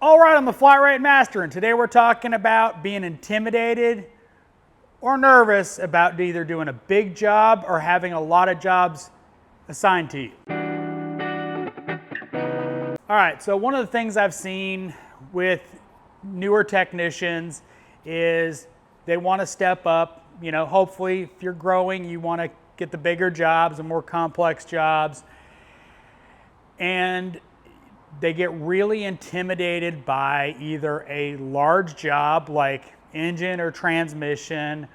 All right, I'm the Flat Rate Master, and today we're talking about being intimidated or nervous about either doing a big job or having a lot of jobs assigned to you. All right, so one of the things I've seen with newer technicians is they want to step up. You know, hopefully if you're growing, you want to get the bigger jobs, the more complex jobs. And they get really intimidated by either a large job like engine or transmission,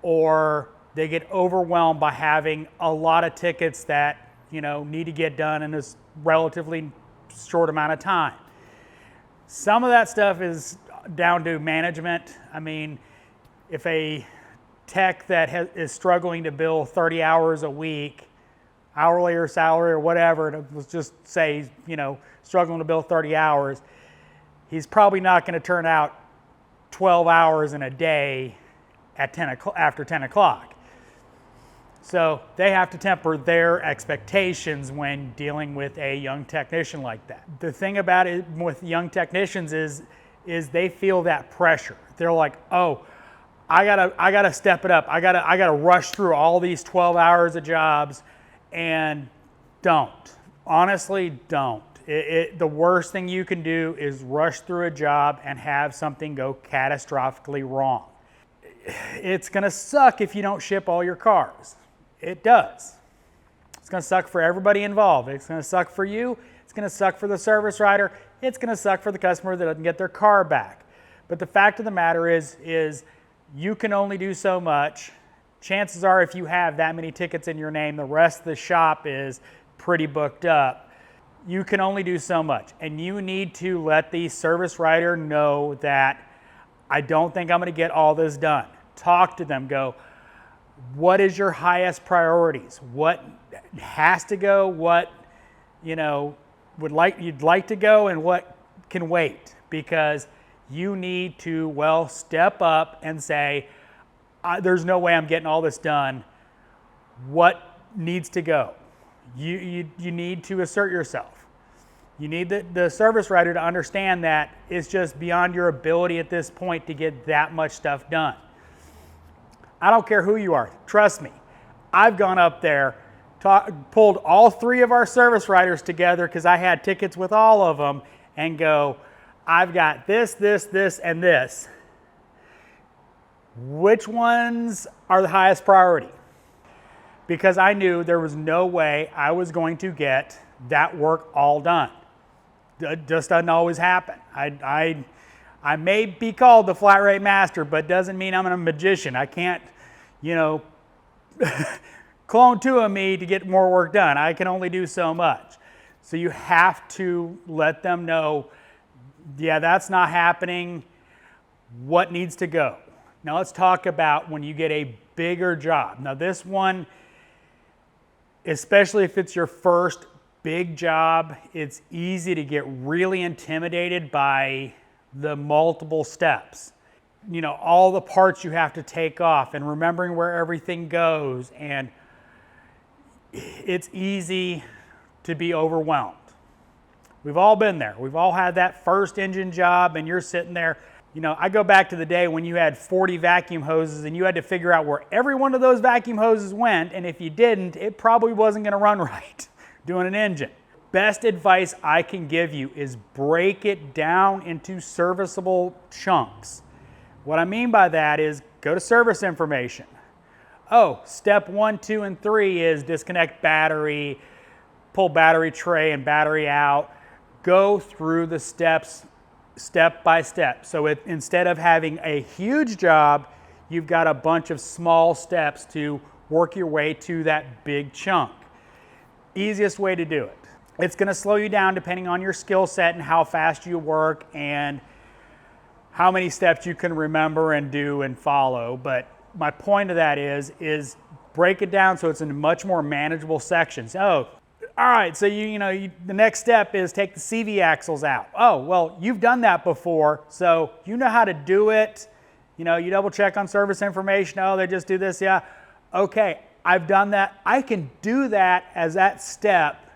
or they get overwhelmed by having a lot of tickets that, you know, need to get done in this relatively short amount of time. Some of that stuff is down to management. I mean, if a tech that is struggling to bill 30 hours a week, hourly or salary or whatever, and let's just say, you know, struggling to bill 30 hours, he's probably not going to turn out 12 hours in a day at after 10 o'clock. So they have to temper their expectations when dealing with a young technician like that. The thing about it with young technicians is they feel that pressure. They're like, oh, I gotta step it up. I gotta rush through all these 12 hours of jobs. And don't. Honestly, don't. The worst thing you can do is rush through a job and have something go catastrophically wrong. It's going to suck if you don't ship all your cars. It does. It's going to suck for everybody involved. It's going to suck for you. It's going to suck for the service writer. It's going to suck for the customer that doesn't get their car back. But the fact of the matter is you can only do so much. Chances are if you have that many tickets in your name, the rest of the shop is pretty booked up. You can only do so much. And you need to let the service writer know that I don't think I'm going to get all this done. Talk to them. Go, what is your highest priorities? What has to go? What, you know, you'd like to go, and what can wait? Because you need to, well, step up and say, there's no way I'm getting all this done. What needs to go? You need to assert yourself. You need the service writer to understand that it's just beyond your ability at this point to get that much stuff done. I don't care who you are. Trust me. I've gone up there, pulled all three of our service writers together because I had tickets with all of them, and go, I've got this, this, this, and this. Which ones are the highest priority? Because I knew there was no way I was going to get that work all done. It just doesn't always happen. I may be called the Flat Rate Master, but doesn't mean I'm a magician. I can't, you know, clone two of me to get more work done. I can only do so much. So you have to let them know, yeah, that's not happening. What needs to go? Now let's talk about when you get a bigger job. Now this one, especially if it's your first big job, it's easy to get really intimidated by the multiple steps. You know, all the parts you have to take off and remembering where everything goes, and it's easy to be overwhelmed. We've all been there. We've all had that first engine job and you're sitting there. You know, I go back to the day when you had 40 vacuum hoses and you had to figure out where every one of those vacuum hoses went, and if you didn't, it probably wasn't going to run right doing an engine. Best advice I can give you is break it down into serviceable chunks. What I mean by that is go to service information. Oh, step 1, 2, and 3 is disconnect battery, pull battery tray and battery out. Go through the steps step by step. So instead of having a huge job, you've got a bunch of small steps to work your way to that big chunk. Easiest way to do it. It's going to slow you down depending on your skill set and how fast you work and how many steps you can remember and do and follow. But my point of that is break it down so it's in much more manageable sections. Oh, all right, so the next step is take the CV axles out. Oh, well, you've done that before, so you know how to do it. You know, you double check on service information. Oh, they just do this, yeah. Okay, I've done that. I can do that as that step,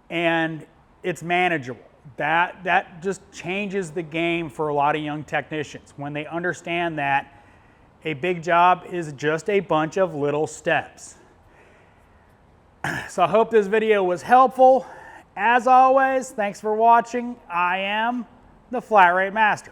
and it's manageable. that just changes the game for a lot of young technicians when they understand that a big job is just a bunch of little steps. So I hope this video was helpful. As always, thanks for watching. I am the Flat Rate Master.